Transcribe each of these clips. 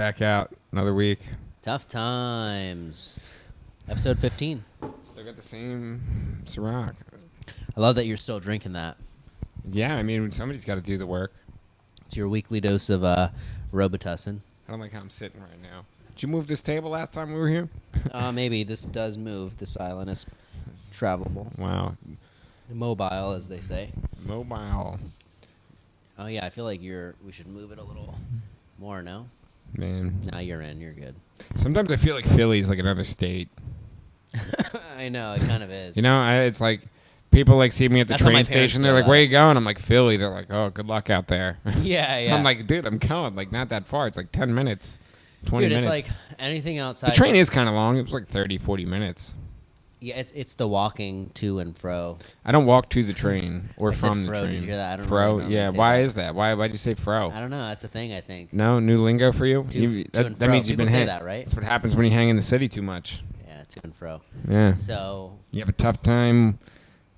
back out. Another week. Tough times. Episode 15. Still got the same Ciroc. I love that you're still drinking that. Yeah, I mean, somebody's got to do the work. It's your weekly dose of Robitussin. I don't like how I'm sitting right now. Did you move this table last time we were here? Maybe. This does move. This island is travelable. Wow. Mobile, as they say. Mobile. Oh, yeah. I feel like we should move it a little more, no? Man. Now you're in. You're good. Sometimes I feel like Philly's like another state. I know. It kind of is. You know, it's like people like see me at the That's how my train parents station. They're feel like, where you going? I'm like, Philly. They're like, oh, good luck out there. Yeah, yeah. I'm like, dude, I'm going. Like, not that far. It's like 10 minutes, 20 minutes. Dude, it's like anything outside. The train is kind of long. It was like 30, 40 minutes. Yeah, it's the walking to and fro. I don't walk to the train or I said from the fro. train. Did you hear that? I don't fro? know. Yeah. Why is that? Why'd you say fro? I don't know. That's a thing, I think. No, new lingo for you? To and That fro. means you've People been say hanging. that, right? That's what happens when you hang in the city too much. Yeah, to and fro. Yeah. So You have a tough time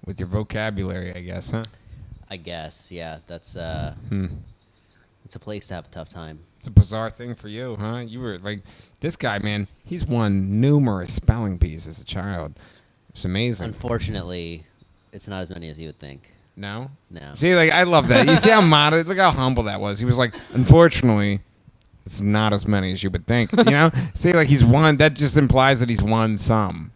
with your vocabulary, I guess, huh? I guess, yeah, that's it's a place to have a tough time. It's a bizarre thing for you, huh? You were like, this guy, man, he's won numerous spelling bees as a child. It's amazing. Unfortunately, it's not as many as you would think. No? No. See, like, I love that. You see how modest, look how humble that was. He was like, unfortunately, it's not as many as you would think. You know? See, like, he's won. That just implies that he's won some.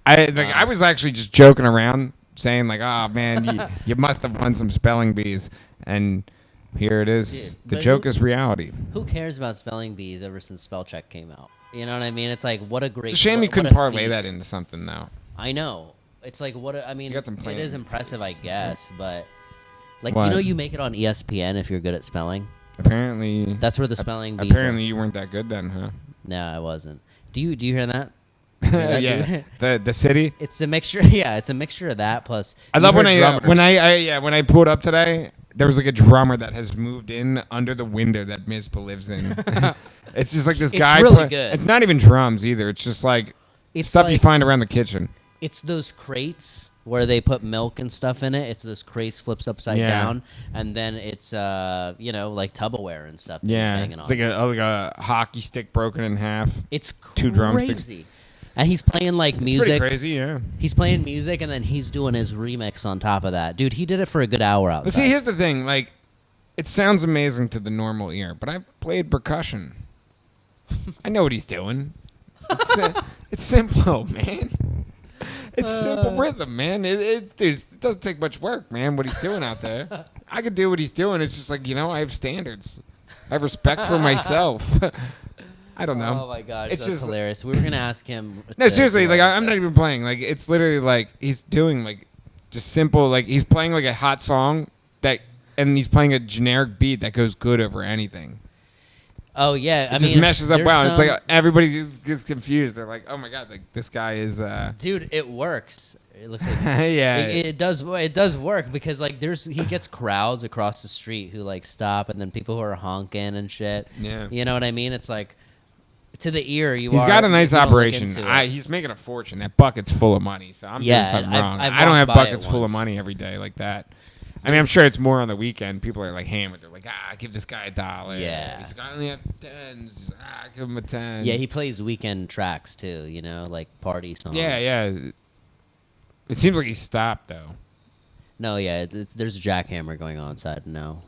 I was actually just joking around, saying, like, oh, man, you must have won some spelling bees. And here it is. Dude, The joke is reality. Who cares about spelling bees ever since spell check came out? You know what I mean? It's like, what a great... It's a shame you couldn't parlay that into something, though. I know. It's like, I mean, You got some it plans. is impressive, I guess, but... Like, What? you know you make it on ESPN if you're good at spelling? Apparently... That's where the spelling bees Apparently are. you weren't that good then, huh? No, I wasn't. Do you hear that? Hear that, Yeah. The city? It's a mixture. Yeah, it's a mixture of that plus. I love when drummers. I pulled up today. There was like a drummer that has moved in under the window that Misbah lives in. It's just like this It's guy. really good. It's not even drums either. It's just like It's stuff you like- find around the kitchen. It's those crates where they put milk and stuff in it. It's those crates flips upside Yeah. down, and then it's like Tupperware and stuff. That he's Yeah, hanging it's on. like a hockey stick broken in half. It's two drumsticks. crazy. And he's playing like It's music. pretty crazy, yeah. He's playing music, and then he's doing his remix on top of that. Dude, he did it for a good hour outside. But see, here's the thing. Like, it sounds amazing to the normal ear, but I've played percussion. I know what he's doing. It's simple, man. It's simple rhythm, man. Dude, it doesn't take much work, man, what he's doing out there. I could do what he's doing. It's just like, I have standards. I have respect for myself. I don't know. Oh my god, It's that's just hilarious. We were gonna ask him. No, seriously, like I'm not even playing. Like it's literally like he's doing like just simple. Like he's playing like a hot song and he's playing a generic beat that goes good over anything. Oh yeah, It just meshes up well. It's like everybody just gets confused. They're like, oh my god, like this guy is. Dude, it works. It looks like Yeah. it does. It does work because like he gets crowds across the street who like stop, and then people who are honking and shit. Yeah. You know what I mean? It's like to the ear. He's got a nice you don't look operation. into it. He's making a fortune. That bucket's full of money. So I'm doing something wrong. I've I don't have walked by it buckets full of once. money every day like that. I mean, I'm sure it's more on the weekend. People are like hammered. They're like, give this guy $1. Yeah. He's like, I only have 10s. Give him a 10. Yeah, he plays weekend tracks too. You know, like party songs. Yeah. It seems like he stopped though. No, yeah, there's a jackhammer going on outside now.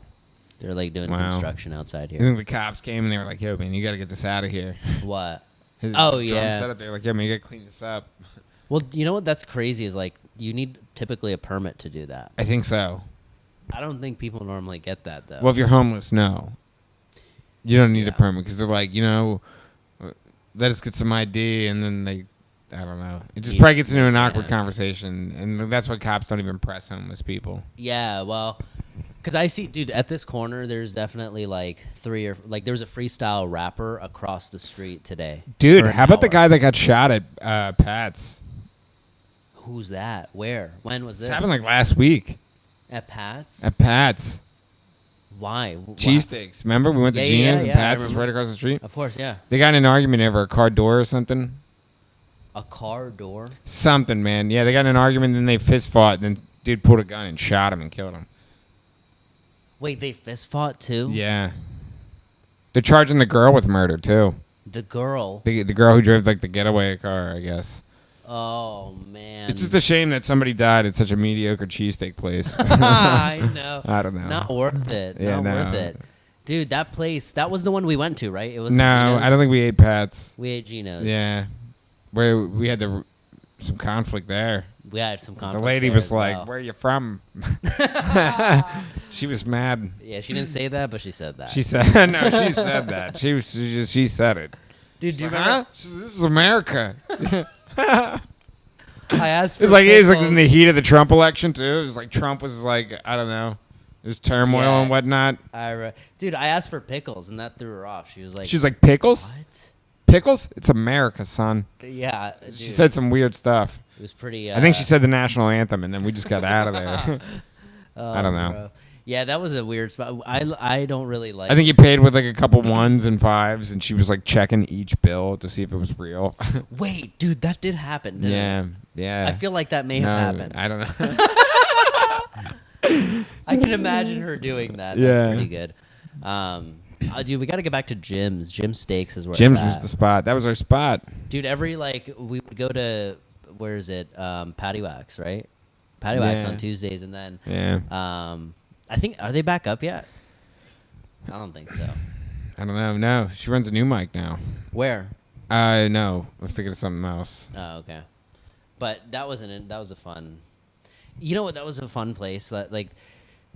They're like doing construction outside I here. think the cops came and they were like, yo, man, you got to get this out of here. What? His Oh, drum yeah. setup, they're like, yeah, man, you got to clean this up. Well, you know what? That's crazy. Is like you need typically a permit to do that. I think so. I don't think people normally get that though. Well, if you're homeless, no. You don't need a Yeah. permit because they're like, let us get some ID, and then I don't know. It just probably gets into an awkward conversation, and that's why cops don't even press homeless people. Yeah, well, because I see, dude, at this corner, there's definitely like there's a freestyle rapper across the street today. Dude, for an how about the hour. guy that got shot at Pat's? Who's that? Where? When was this? This happened like last week. At Pat's? At Pat's. Why? Cheesesteaks. Remember? We went to Gina's and yeah, I Pat's is remember. right across the street. Of course, yeah. They got in an argument over a car door or something. A car door? Something, man. Yeah, they got in an argument, and then they fist fought, and then dude pulled a gun and shot him and killed him. Wait, they fist fought too? Yeah. They're charging the girl with murder too. The girl. The girl who drove like the getaway car, I guess. Oh man. It's just a shame that somebody died at such a mediocre cheesesteak place. I know. I don't know. Not worth it. Yeah, Not no. worth it. Dude, that place, that was the one we went to, right? It was No, Gino's? I don't think we ate Pat's. We ate Gino's. Yeah. Where we had some conflict there. We had some conflict. The lady there was as like, well. "Where are you from?" She was mad. Yeah, she didn't say that, but she said that. She said, "No, she said that. She said it." Dude, do you Like, remember? She said, "This is America." I asked for It was like in pickles. the heat of the Trump election too. It was like Trump was like, I don't know, there's turmoil Yeah. and whatnot. Dude, I asked for pickles, and that threw her off. She was like, She's like, pickles? what? Pickles? It's America, son. Yeah, dude, She said some weird stuff. it was pretty. I think she said the national anthem, and then we just got out of there. I don't know. Bro. Yeah, that was a weird spot. I don't really like. I think you paid with like a couple ones and fives, and she was like checking each bill to see if it was real. Wait, dude, that did happen. didn't it? Yeah. I feel like that may have happened. I don't know. I can imagine her doing that. Yeah. That's pretty good. Dude, we got to get back to Jim's. Jim Steaks is where Jim's it's was at. the spot. That was our spot. Dude, we would go to, where is it? Patty Wax, right? Patty Wax Yeah. on Tuesdays, and then Yeah. I think, are they back up yet? I don't think so. I don't know. No, she runs a new mic now. Where? No, I was thinking of something else. Oh, okay. But that was a fun. You know what? That was a fun place. That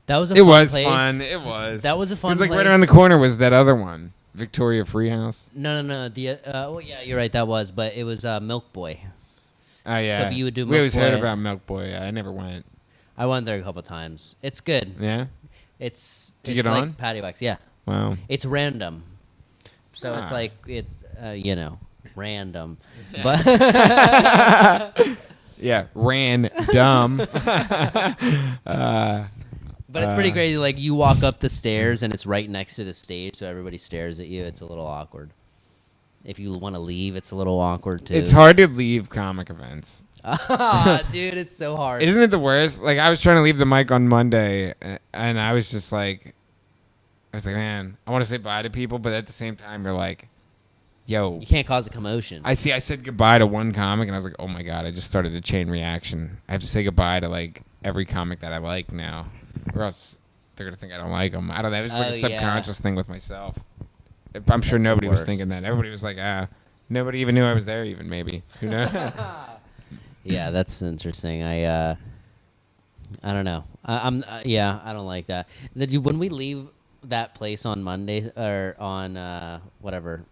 was a It fun was place. fun. It was. That was a fun 'Cause, like place. right around the corner was that other one, Victoria Freehouse. No. Well, yeah, you're right. That was, but it was Milk Boy. Oh yeah. So you would do We Milk always heard Boy. about Milk Boy. I never went. I went there a couple times. It's good. Yeah. It's Did you it's get like on? Patty Wax. Yeah, Wow. it's random. So it's Ah. like it's random, but Yeah. Ran dumb. but it's pretty crazy. Like you walk up the stairs and it's right next to the stage, so everybody stares at you. It's a little awkward. If you want to leave, it's a little awkward too. It's hard to leave comic events. Dude, it's so hard. Isn't it the worst? Like I was trying to leave the mic on Monday, and I was just like, man, I want to say bye to people, but at the same time, you're like, yo, You can't cause a commotion. I said goodbye to one comic, and I was like, oh my god, I just started a chain reaction. I have to say goodbye to like every comic that I like now, or else they're gonna think I don't like them. I don't know. It was like a Oh, yeah. subconscious thing with myself. I'm sure That's the nobody was worst. thinking that. Everybody was like, nobody even knew I was there. Even maybe, who knows? Yeah, that's interesting. I don't know. I don't like that. When we leave that place on Monday or on whatever,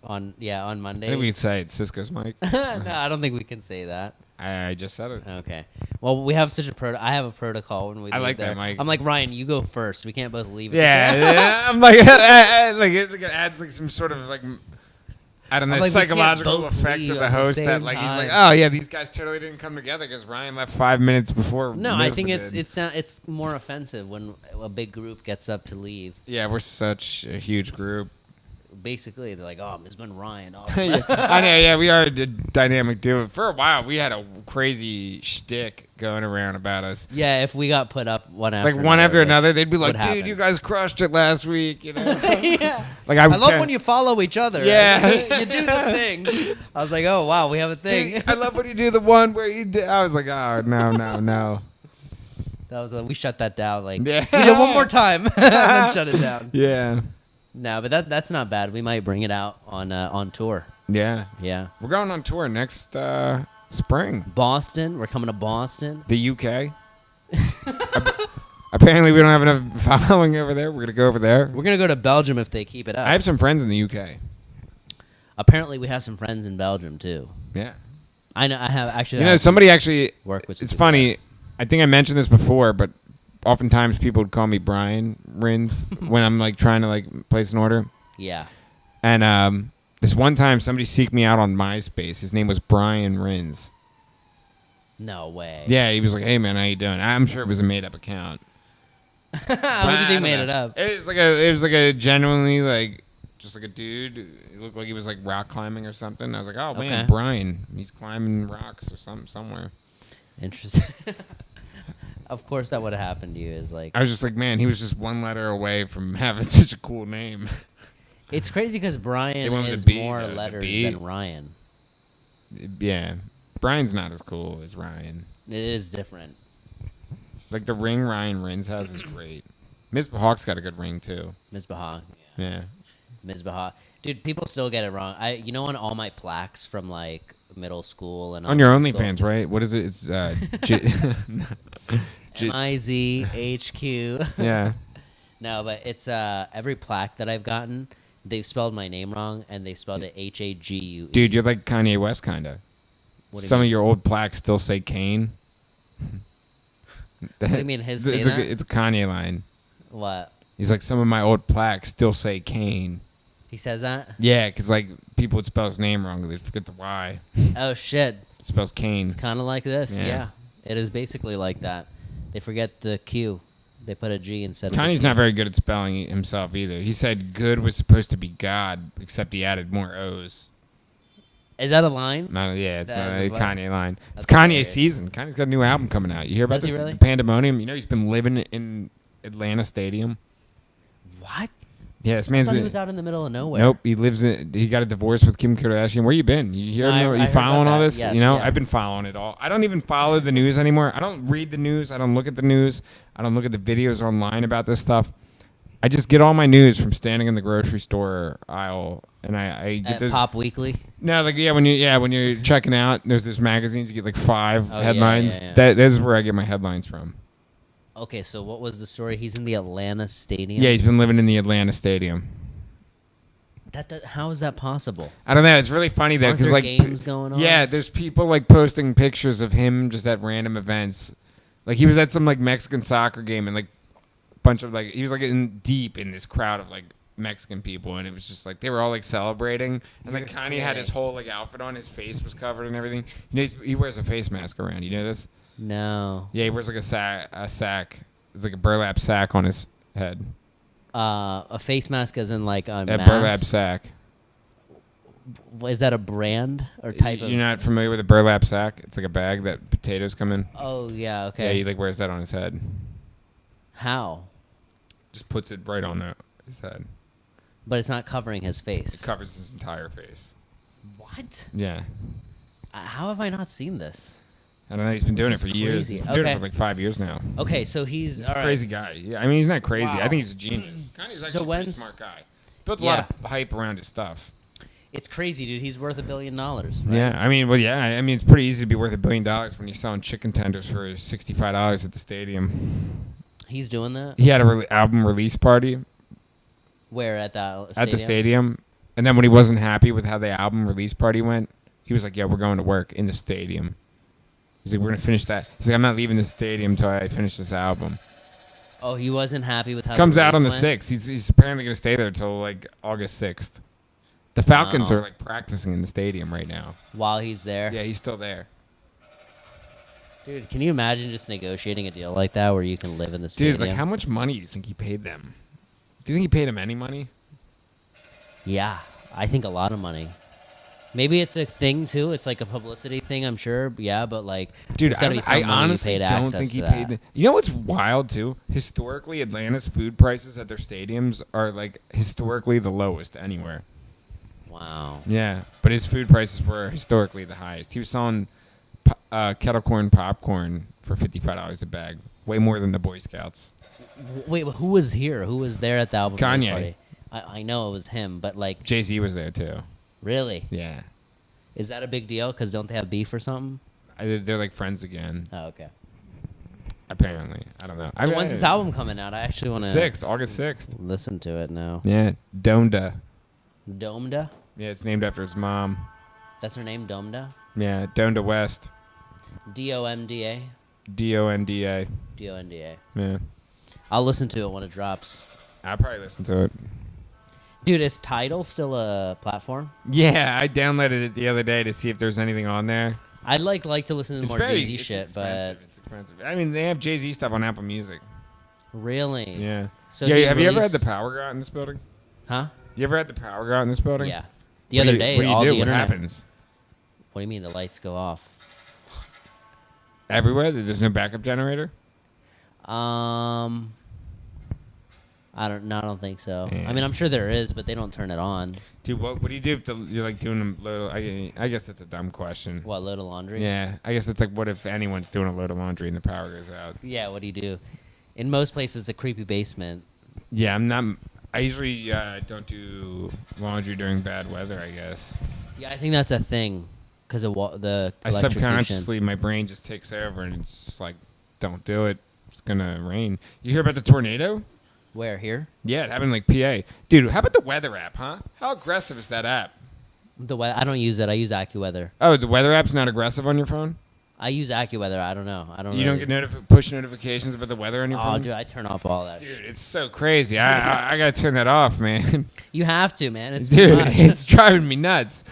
on Monday. I think we could say it's Cisco's mic. No, I don't think we can say that. I just said it. Okay. Well, we have such a I have a protocol when we. I leave like that, there. Mike. I'm like, Ryan, you go first. We can't both leave. At Yeah, the same- yeah. I'm like, it adds like some sort of like, I don't know, I'm like, we can't psychological both effect leave to at the the host same that like he's like, time. oh yeah, these guys totally didn't come together because Ryan left 5 minutes before. No, I Misbah think did. it's more offensive when a big group gets up to leave. Yeah, we're such a huge group. Basically, they're like, "Oh, Misbah and Ryan." Oh, Yeah, I know. Yeah, we are a dynamic duo. For a while, we had a crazy shtick going around about us. yeah. If we got put up one after Another, they'd be like, would "Dude, happen. you guys crushed it last week." You know, yeah. like I love when you follow each other. Yeah. you do the thing. I was like, "Oh wow, we have a thing." Dude, I love when you do the one where you did. I was like, "Oh no." That was we shut that down. Like, Yeah. we did one more time, and then shut it down. Yeah, No, but that's not bad. We might bring it out on tour. yeah. Yeah, We're going on tour next spring. Boston. We're coming to Boston. The UK. Apparently, we don't have enough following over there. We're gonna go over there. We're gonna go to Belgium if they keep it up. I have some friends in the UK. Apparently, we have some friends in Belgium too. Yeah. I know. I have actually. You know, somebody actually. work with. some It's people funny. I think I mentioned this before, but oftentimes people would call me Brian Rinz when I'm like trying to like place an order. there. Yeah. And this one time, somebody seeked me out on MySpace. His name was Brian Rinz. No way. Yeah, he was like, "Hey man, how you doing?" I'm sure it was a made up account. How do you think made it up? It was like a genuinely like just like a dude. It looked like he was like rock climbing or something. I was like, "Oh man, Okay. Brian, he's climbing rocks or something somewhere." Interesting. Of course, that would have happened to you. Is like, I was just like, man, he was just one letter away from having such a cool name. It's crazy because Brian went with is the B, more the letters B. than Ryan. Yeah. Brian's not as cool as Ryan. It is different. Like the ring Ryan Rinz has is great. Misbah Haque's got a good ring too. Misbah. Yeah. Misbah. Dude, people still get it wrong. On all my plaques from like middle school and On your elementary OnlyFans, right? What is it? It's school, MIZHQ. yeah. No, but it's every plaque that I've gotten, they've spelled my name wrong and they spelled it HAGUE. Dude, you're like Kanye West kinda. What do you Some mean? of your old plaques still say Kane. What do you mean his say that? It's a Kanye line. What? He's like, some of my old plaques still say Kane. He says that? Yeah, because like people would spell his name wrong. They'd forget the Y. Oh shit. It spells Kane. It's kind of like this. Yeah. Yeah. It is basically like that. They forget the Q. They put a G instead of the Kanye's Q. not very good at spelling himself either. He said good was supposed to be God, except he added more O's. Is that a line? Yeah, it's not That a is a Kanye line. That's It's Kanye hilarious. season. Kanye's got a new album coming out. You hear about Does he this? really? The Pandemonium. You know he's been living in Atlanta Stadium. What? Yeah, this I man's. thought he was out in the middle of nowhere. Nope, he lives in. He got a divorce with Kim Kardashian. Where you been? You hear? No, I you heard following about all that. this? Yes, you know, yeah. I've been following it all. I don't even follow the news anymore. I don't read the news. I don't look at the news. I don't look at the videos online about this stuff. I just get all my news from standing in the grocery store aisle, and I get At those. Pop Weekly. No, like when you're checking out, there's those magazines. You get like 5 Oh, yeah, headlines. yeah. That is where I get my headlines from. Okay, so what was the story? He's in the Atlanta Stadium. Yeah, he's been living in the Atlanta Stadium. How is that possible? I don't know. It's really funny though, Aren't because there like games going on? yeah, there's people like posting pictures of him just at random events. Like he was at some like Mexican soccer game and like a bunch of like he was like deep in this crowd of like Mexican people, and it was just like they were all like celebrating, and like You're Kanye had his kidding. whole like outfit on, his face was covered and everything. You know, he wears a face mask around. You know this? No. Yeah, he wears like a sack. It's like a burlap sack on his head. A face mask as in like a A mask? burlap sack. Is that a brand or type of? You're not familiar with a burlap sack? It's like a bag that potatoes come in. Oh yeah. Okay. Yeah, he like wears that on his head. How? Just puts it right on his head. But it's not covering his It face. covers his entire face. What? Yeah. How have I not seen this? I don't know. He's been doing it This for is years. crazy. He's been doing it Okay. for like 5 years now. Okay, so he's He's all a right. crazy guy. Yeah, I mean, he's not crazy. Wow. I think he's a genius. Kanye's So actually a pretty when's- smart guy. Built a Yeah. lot of hype around his stuff. It's crazy, dude. He's worth $1 billion. Right? Yeah, I mean, it's pretty easy to be worth $1 billion when you're selling chicken tenders for $65 at the stadium. He's doing that. He had a album release party Where at that at the stadium, and then when he wasn't happy with how the album release party went, he was like, "Yeah, we're going to work in the stadium." He's like, "We're gonna finish that." He's like, "I'm not leaving the stadium until I finish this album." Oh, he wasn't happy with how Comes the out on the release went? 6th. He's apparently gonna stay there till like August 6th. The Falcons Wow. are like practicing in the stadium right now. While he's there. Yeah, he's still there. Dude, can you imagine just negotiating a deal like that where you can live in the stadium? Dude, like how much money do you think he paid them? Do you think he paid him any money? Yeah, I think a lot of money. Maybe it's a thing too. It's like a publicity thing, I'm sure. Yeah, but like, Dude, there's gotta be some I money honestly paid don't access think he to paid that. them. You know what's wild too? Historically, Atlanta's food prices at their stadiums are like historically the lowest anywhere. Wow. Yeah, but his food prices were historically the highest. He was selling kettle corn popcorn for $55 a bag, way more than the Boy Scouts. Wait, but who was here? Who was there at the album release Kanye. party? I know it was him, but like, Jay-Z was there too. really? Yeah, Is that a big deal? Because don't they have beef or something? they're like friends again. Oh, okay. Apparently, I don't know. So when's this album coming out? I actually want to August 6th. listen to it now. Yeah, Donda. Domda? Yeah, it's named after his mom. That's her name, Domda? Yeah, Donda West. Domda? Donda. Donda. Yeah, I'll listen to it when it drops. I'll probably listen to it. Dude, is Tidal still a platform? Yeah, I downloaded it the other day to see if there's anything on there. I'd like to listen to more Jay-Z it's shit, expensive. but It's expensive. I mean, they have Jay-Z stuff on Apple Music. really? Yeah. So yeah. he Have you ever had the released- power go out in this building? Huh? You ever had the power go out in this building? Yeah. The other day, what do you all do? the What internet. happens? What do you mean the lights go off? Everywhere? There's no backup generator? I I don't think so. Yeah. I mean, I'm sure there is, but they don't turn it on. Dude, what do you do if you're like doing a load? I guess that's a dumb question. What, load of laundry? Yeah, I guess it's like, what if anyone's doing a load of laundry and the power goes out? Yeah, what do you do? In most places, a creepy basement. Yeah, I'm not. I usually don't do laundry during bad weather, I guess. Yeah, I think that's a thing because of the I electrocution. subconsciously, my brain just takes over and it's just like, don't do it. It's going to rain. You hear about the tornado? Where, here? Yeah, it happened in, like, PA. Dude, how about the weather app, huh? How aggressive is that app? I don't use it. I use AccuWeather. Oh, the weather app's not aggressive on your phone? I use AccuWeather. I don't know. You don't get push notifications about the weather on your phone? Oh, dude, I turn off all that. Dude, it's so crazy. I got to turn that off, man. You have to, man. It's Dude, too much. it's driving me nuts.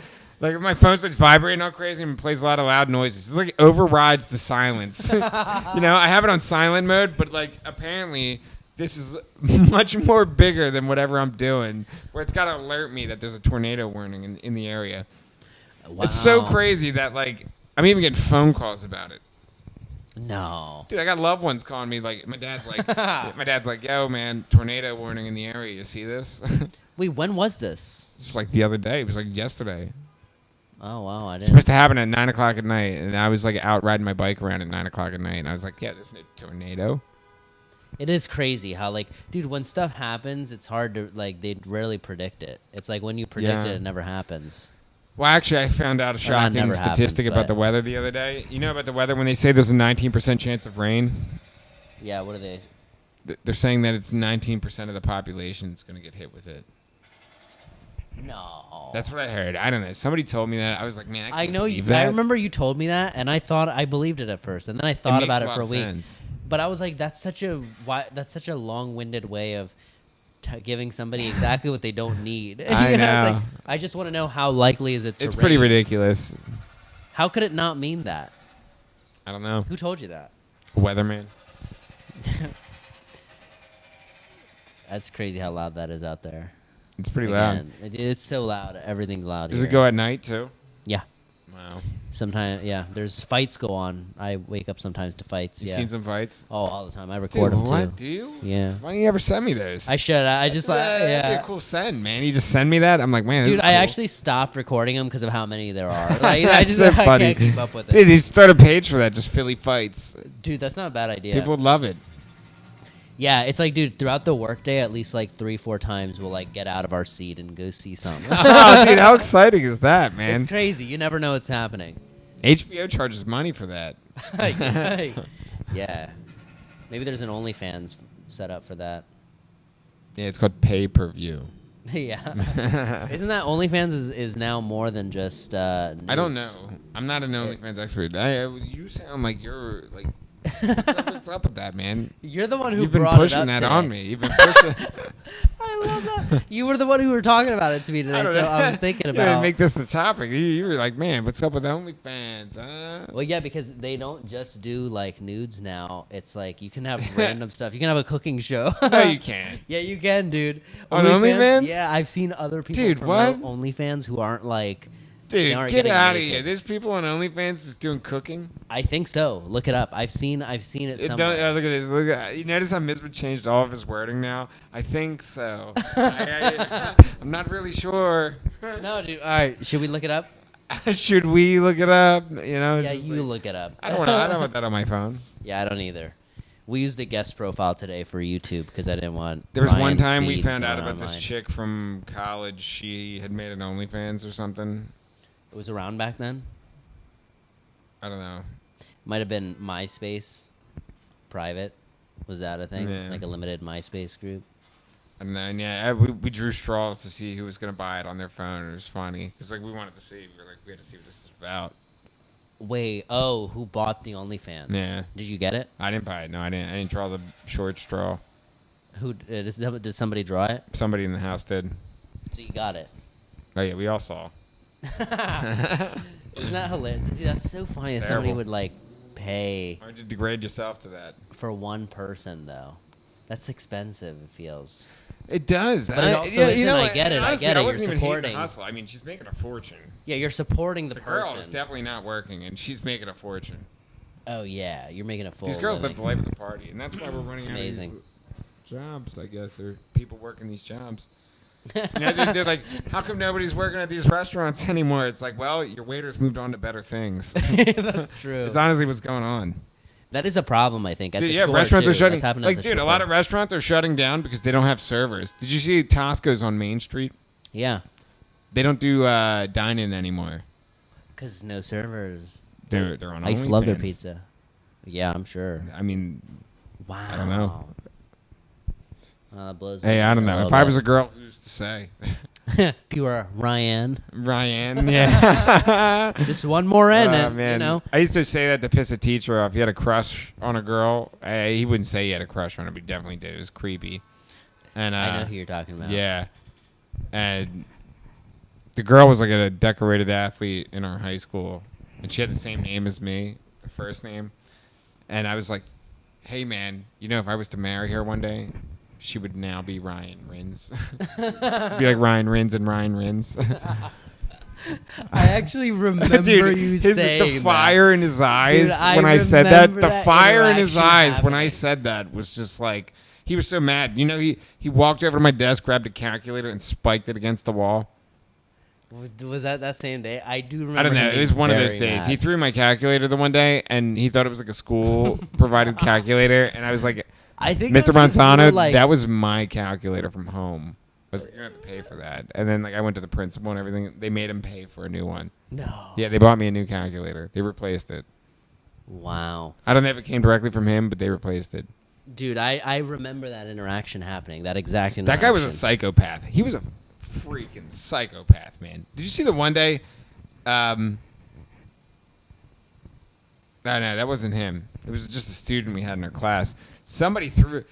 Like, if my phone's like vibrating all crazy and plays a lot of loud noises. It like overrides the silence. I have it on silent mode, but like apparently this is much more bigger than whatever I'm doing, where it's got to alert me that there's a tornado warning in the area. Wow. It's so crazy that like I'm even getting phone calls about it. No. Dude, I got loved ones calling me. Like my dad's like, yo, man, tornado warning in the area. You see this? Wait, when was this? It's just like the other day. It was like yesterday. Oh, wow. I It's didn't. supposed to happen at 9 o'clock at night, and I was like out riding my bike around at 9 o'clock at night, and I was like, yeah, there's no tornado. It is crazy how, like, dude, when stuff happens, it's hard to, like, they rarely predict it. It's like when you predict it never happens. Well, actually, I found out a shocking statistic about the weather the other day. You know about the weather when they say there's a 19% chance of rain? Yeah, what are they? They're saying that it's 19% of the population that's going to get hit with it. No. That's what I heard. I don't know. Somebody told me that. I was like, man, I can't know believe you. that. I remember you told me that, and I believed it at first, and then I thought about it for a week. Sense. But I was like, that's such a long-winded way of giving somebody exactly what they don't need. I know. It's like, I just want to know how likely is it to It's rain. pretty ridiculous. How could it not mean that? I don't know. Who told you that? Weatherman. That's crazy how loud that is out there. It's pretty loud. It's so loud. Everything's loud. Does here. it go at night too? Yeah. Wow. Sometimes, yeah. There's fights go on. I wake up sometimes to fights. You yeah. seen some fights? Oh, all the time. I record them too. What? Do you? Yeah. Why don't you ever send me those? I should. I just like That'd be a cool send, man. You just send me that. I'm like, man, this Dude, is I cool. actually stopped recording them because of how many there are. Like, I That's just so I funny. can't keep up with it. Dude, you start a page for that, just Philly fights. Dude, that's not a bad idea. People would love it. Yeah, it's like, dude, throughout the workday, at least like 3-4 times, we'll like get out of our seat and go see something. Oh, dude, how exciting is that, man? It's crazy. You never know what's happening. HBO charges money for that. Yeah. Maybe there's an OnlyFans set up for that. Yeah, it's called pay-per-view. Yeah. Isn't that OnlyFans is now more than just nudes? I don't know. I'm not an OnlyFans expert. You sound like you're like, what's up with that, man? You're the one who You've been brought pushing it up that today. on me. You've been pushing. I love that. You were the one who were talking about it to me today, so I was thinking You didn't about. make this the topic. You were like, man, what's up with OnlyFans? Well, yeah, because they don't just do like nudes now. It's like you can have random stuff. You can have a cooking show. No, you can't. Yeah, you can, dude. On OnlyFans? Yeah, I've seen other people Dude, promote what? OnlyFans who aren't like. They Dude, aren't get getting out of naked. here. There's people on OnlyFans just doing cooking. I think so. Look it up. I've seen it Look somewhere. at this. Look at, you notice how Misbah changed all of his wording now? I think so. I'm not really sure. No, dude. All right, should we look it up? Should we look it up? You know, it's Yeah, just you like- look it up. I don't want that on my phone. Yeah, I don't either. We used a guest profile today for YouTube because I didn't want. There was one Ryan's time we feed found out going about this online. chick from college. She had made an OnlyFans or something. It was around back then. I don't know. Might have been MySpace, private. Was that a thing? Yeah. Like a limited MySpace group. And then we drew straws to see who was gonna buy it on their phone. It was funny because like we wanted to see. We had to see what this is about. Wait, who bought the OnlyFans? Yeah. Did you get it? I didn't buy it. No, I didn't. I didn't draw the short straw. Who did somebody draw it? Somebody in the house did. So you got it. Oh yeah, we all saw. Isn't that hilarious? Dude, that's so funny. If somebody Terrible. would like pay Why'd you degrade yourself to that? for one person though. That's expensive. It feels. It does. But it also isn't. I get it. Honestly, I get it. I wasn't You're even hating supporting. the hustle. I mean, she's making a fortune. Yeah, you're supporting the The person. girl is definitely not working, and she's making a fortune. Oh yeah, you're making a full. These girls living. live the life of the party, and that's why we're running It's out amazing. of these. jobs, I guess, or people working these jobs. They're like, how come nobody's working at these restaurants anymore? It's like, well, your waiters moved on to better things. That's true. It's honestly what's going on. That is a problem, I think. At Dude, the yeah, shore, restaurants too. are shutting. That's happened Like, at the dude, a shore. lot of restaurants are shutting down because they don't have servers. Did you see Tosco's on Main Street? Yeah. They don't do dine-in anymore. Because no servers. They're on. I used to love their OnlyFans. pizza. Yeah, I'm sure. I mean, Wow. I don't know. That blows hey, me I don't a know. little If I bit. was a girl, who's to say? If you were Ryan. Ryan, yeah. Just one more in, and man. you know. I used to say that to piss a teacher off. He had a crush on a girl. He wouldn't say he had a crush on her, but he definitely did. It was creepy. And I know who you're talking about. yeah. And the girl was like a decorated athlete in our high school, and she had the same name as me, the first name. And I was like, hey, man, if I was to marry her one day, she would now be Ryan Rinz. Be like Ryan Rinz and Ryan Rinz. I actually remember Dude, you saying the fire in his eyes Dude, when I said that. remember The that fire in his interaction eyes when I happening. said that was just like, he was so mad. He walked over to my desk, grabbed a calculator, and spiked it against the wall. Was that same day? I do remember. I don't know. him It being was one of those very days. mad. He threw my calculator the one day, and he thought it was like a school provided calculator, and I was like, I think Mr. that was 'cause you Ronzano, were like, that was my calculator from home. I was like, you're gonna have to pay for that. And then I went to the principal and everything. They made him pay for a new one. no. Yeah, they bought me a new calculator. They replaced it. Wow. I don't know if it came directly from him, but they replaced it. Dude, I remember that interaction happening. That exact That interaction. guy was a psychopath. He was a freaking psychopath, man. Did you see the one day? No, that wasn't him. It was just a student we had in our class. Somebody threw.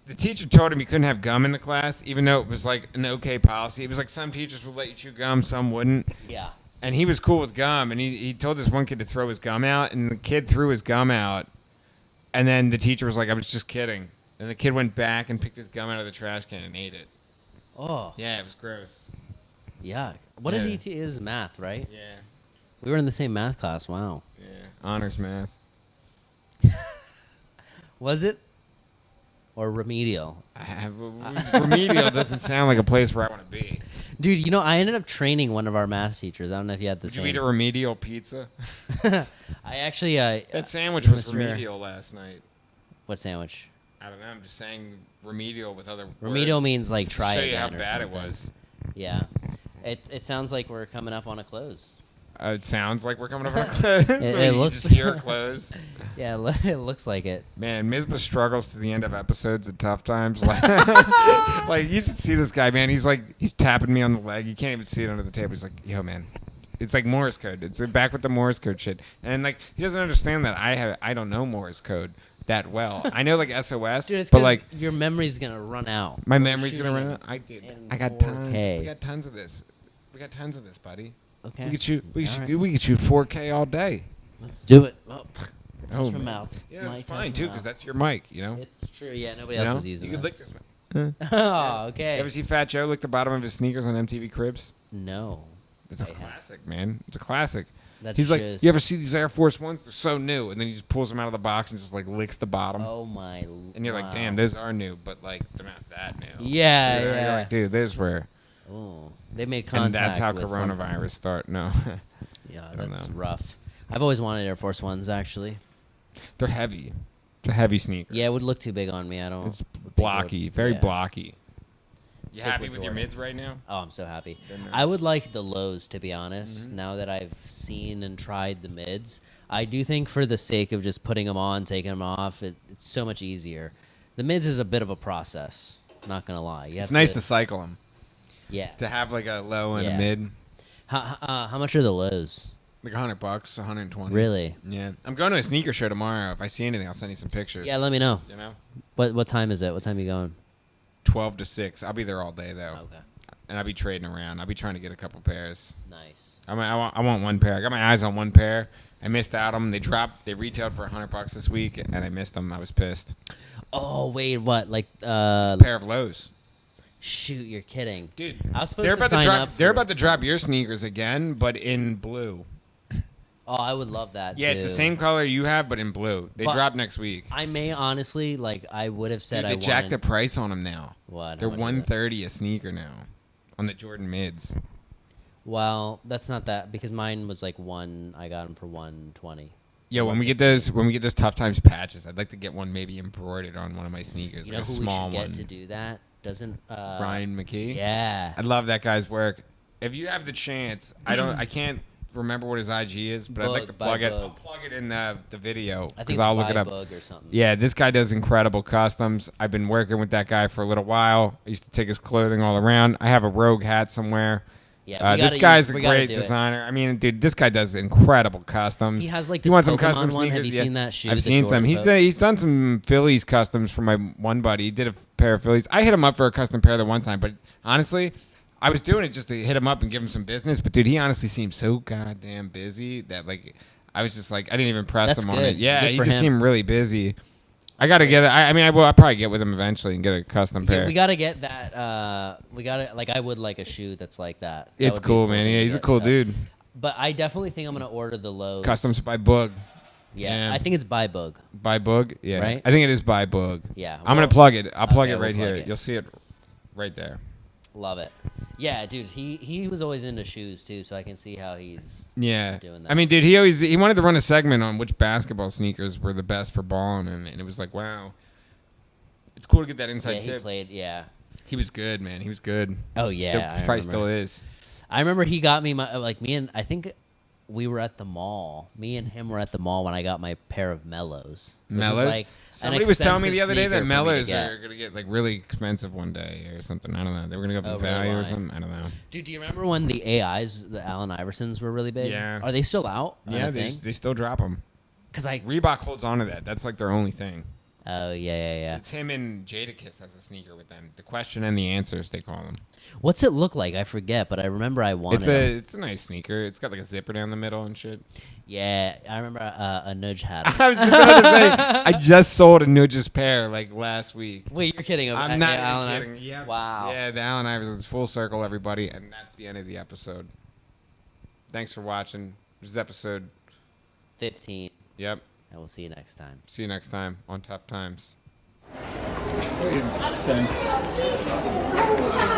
The teacher told him he couldn't have gum in the class, even though it was like an okay policy. It was like some teachers would let you chew gum, some wouldn't. Yeah. And he was cool with gum, and he told this one kid to throw his gum out, and the kid threw his gum out, and then the teacher was like, I was just kidding. And the kid went back and picked his gum out of the trash can and ate it. Oh. Yeah, it was gross. Yuck. What Yeah. did he teach? It was math, right? Yeah. We were in the same math class. Wow. Yeah. Honors math. Was it? Or remedial? Remedial doesn't sound like a place where I want to be. Dude, I ended up training one of our math teachers. I don't know if you had the Did you same. eat a remedial pizza? I actually. That sandwich was Mr. remedial last night. What sandwich? I don't know. I'm just saying remedial with other Remedial words. means like Just try to show you how again or bad something. it was. Yeah. It sounds like we're coming up on a close. It sounds like we're coming up on a close. It You looks- just hear close. Yeah, it looks like it. Man, Misbah struggles to the end of episodes at tough times. Like you should see this guy, man. He's tapping me on the leg. You can't even see it under the table. He's like, yo, man. It's like Morse code. It's back with the Morse code shit. And like he doesn't understand that I don't know Morse code that well. I know like SOS, Dude, it's but 'cause like your memory's gonna run out. my We're memory's gonna shooting run out. in I got 4K. tons. We got tons of this. We got tons of this, buddy. Okay. We could shoot. We All right. could shoot 4K all day. Let's do it. Oh, touch Oh, my man. mouth. Yeah, Mic it's touch fine my too, mouth. because that's your mic. It's true. Yeah, nobody You else know? is using You could lick this. this. Oh, okay. Ever see Fat Joe lick the bottom of his sneakers on MTV Cribs? No. It's a I haven't. classic, man. It's a classic. That He's like, shows- you ever see these Air Force Ones? They're so new, and then he just pulls them out of the box and just like licks the bottom. Oh my. And you're like, damn, those are new, but like they're not that new. Yeah, You're yeah. like, dude, those were. Oh, they made contact. And that's how with coronavirus something. start. No, Yeah, don't that's know. rough. I've always wanted Air Force Ones, actually. they're heavy. It's a heavy sneaker. Yeah, it would look too big on me. I don't. It's think it would- blocky, very yeah. blocky. You Sick happy with your mids Jordans. right now? Oh, I'm so happy. They're nice. I would like the lows, to be honest. Mm-hmm. Now that I've seen and tried the mids, I do think for the sake of just putting them on, taking them off, it's so much easier. The mids is a bit of a process. Not gonna lie. You It's have nice to cycle them. Yeah. To have like a low and Yeah. a mid, How much are the lows? like $100, 120. Really? Yeah. I'm going to a sneaker show tomorrow. If I see anything, I'll send you some pictures. Yeah. Let me know. You know, What time is it? What time are you going? 12 to 6. I'll be there all day though, Okay. and I'll be trading around. I'll be trying to get a couple pairs. Nice. I want one pair. I got my eyes on one pair. I missed out on them. They retailed for $100 this week, and I missed them. I was pissed. Oh wait, what? Like Pair of lows. shoot, you're kidding. Dude, I was supposed they're to about sign to drop. up They're for about to drop your sneakers again, but in blue. Oh, I would love that. Yeah, too. it's the same color you have, but in blue. They But drop next week. I may honestly like. I would have said Dude, they I jacked the wanted. price on them now. What? They're How much is it? $130 a sneaker now on the Jordan mids. Well, that's not that because mine was like one. I got them for 120. Yeah, when we get those Tough Times patches, I'd like to get one maybe embroidered on one of my sneakers, You know like a who small we should get one. to do that? Doesn't Brian McKee. Yeah. I love that guy's work. If you have the chance, I can't remember what his IG is, but I'd like to plug it. I'll plug it in the video I think because I'll look it up. Bug or something. Yeah, this guy does incredible customs. I've been working with that guy for a little while. I used to take his clothing all around. I have a Rogue hat somewhere. Yeah, This guy's a great designer. I mean, dude, this guy does incredible customs. He has like You this want some Pokemon custom one. sneakers? Have you Yeah. seen that shoe? I've that seen some. Jordan He's done some Phillies customs for my one buddy. He did a pair of Phillies. I hit him up for a custom pair the one time, but honestly, I was doing it just to hit him up and give him some business. But dude, he honestly seemed so goddamn busy that like I was just like I didn't even press That's him on good. it. Yeah, Good he for just him. seemed really busy. I gotta get it. I mean, I'll probably get with him eventually and get a custom pair. Yeah, we gotta get that. We gotta like I would like a shoe that's like that. That It's would be cool, a man. thing Yeah, to he's a get. cool dude. But I definitely think I'm gonna order the Lowe's Customs by Boog. Yeah, I think it's by Bug. By Boog? Yeah. Right? I think it is by Boog. Yeah, I'm going well, to plug it. I'll plug okay, it right we'll here. plug it. You'll see it right there. Love it. Yeah, dude, he was always into shoes too, so I can see how he's Yeah. doing that. I mean, dude, he wanted to run a segment on which basketball sneakers were the best for balling, and it was like, wow. It's cool to get that inside yeah, he tip. played. Yeah. He was good, man. He was good. Oh yeah, Probably still is. I remember he got me I think we were at the mall. Me and him were at the mall when I got my pair of Mellows. Mellows? Like Somebody was telling me the other day that Mellows Mellows are going to get like really expensive one day or something. I don't know. They were going to go up in really? value or Why? something. I don't know. Dude, do you remember when the AIs, the Allen Iversons, were really big? Yeah. Are they still out? Yeah, they still drop them. Because I. Reebok holds on to that. That's like their only thing. Oh yeah. It's him and Jadakiss has a sneaker with them. The question and the answers, they call them. What's it look like? I forget, but I remember I wanted. It's a nice sneaker. It's got like a zipper down the middle and shit. Yeah, I remember a Nudge had it. I was just about to say, I just sold a Nudge's pair like last week. Wait, you're kidding? I'm not Allen kidding. Yep. Wow. Yeah, the Allen Iverson's full circle, everybody, and that's the end of the episode. Thanks for watching. This is episode 15. Yep. And we'll see you next time. See you next time on Tough Times. Thanks.